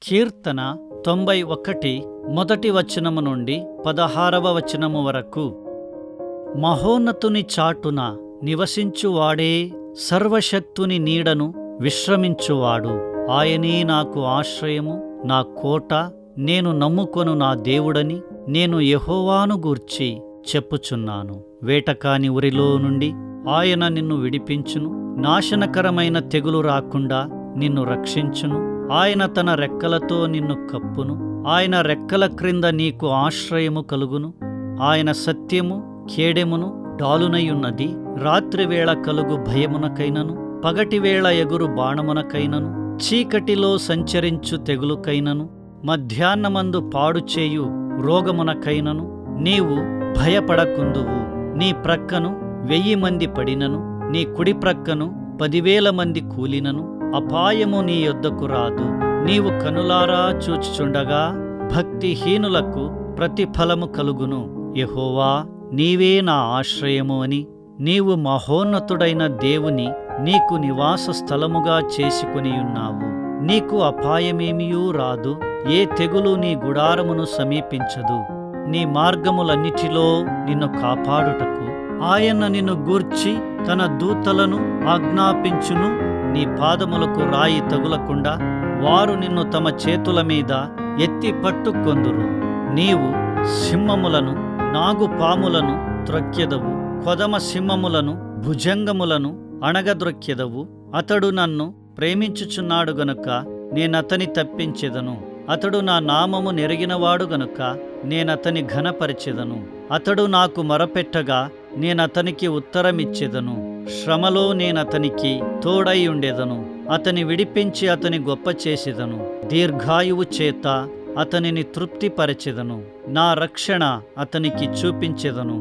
కీర్తన 91 మొదటి వచనము నుండి 16వ వచనము వరకు. మహోన్నతుని చాటున నివసించువాడే, సర్వశక్తుని నీడను విశ్రమించువాడు. ఆయనే నాకు ఆశ్రయము, నా కోట, నేను నమ్ముకొను నా దేవుడని నేను యెహోవాను గూర్చి చెప్పుచున్నాను. వేటకాని ఉరిలో నుండి ఆయన నిన్ను విడిపించును, నాశనకరమైన తెగులు రాకుండా నిన్ను రక్షించును. ఆయన తన రెక్కలతో నిన్ను కప్పును, ఆయన రెక్కల క్రింద నీకు ఆశ్రయము కలుగును. ఆయన సత్యము కేడెమును డాలునయున్నది. రాత్రివేళ కలుగు భయమునకైనను, పగటివేళ ఎగురు బాణమునకైనను, చీకటిలో సంచరించు తెగులుకైనను, మధ్యాహ్నమందు పాడుచేయు రోగమునకైనను నీవు భయపడకుందువు. నీ ప్రక్కను 1000 మంది పడినను, నీ కుడి ప్రక్కను 10,000 మంది కూలినను అపాయము నీ యొద్దకు రాదు. నీవు కనులారా చూచుచుండగా భక్తిహీనులకు ప్రతిఫలము కలుగును. యెహోవా, నీవే నా ఆశ్రయము అని నీవు మహోన్నతుడైన దేవుని నీకు నివాస స్థలముగా చేసుకొనియున్నావు. నీకు అపాయమేమియూ రాదు, ఏ తెగులు నీ గుడారమును సమీపించదు. నీ మార్గములన్నిటిలో నిన్ను కాపాడుటకు ఆయన నిన్ను గూర్చి తన దూతలను ఆజ్ఞాపించును. నీ పాదములకు రాయి తగులకుండా వారు నిన్ను తమ చేతుల మీద ఎత్తి పట్టుకొందురు. నీవు సింహములను, నాగుపాములను త్రొక్కెదవు, కొదమ సింహములను, భుజంగములను అణగద్రొక్కెదవు. అతడు నన్ను ప్రేమించుచున్నాడు గనుక నేనతని తప్పించెదను. అతడు నా నామము నెరిగినవాడు గనుక నేనతని ఘనపరిచెదను. అతడు నాకు మొరపెట్టగా నేనతనికి ఉత్తరమిచ్చెదను. శ్రమలో నేనతనికి తోడై ఉండెదను. అతని విడిపించి అతని గొప్ప చేసెదను. దీర్ఘాయువు చేత అతనిని తృప్తిపరచెదను. నా రక్షణ అతనికి చూపించెదను.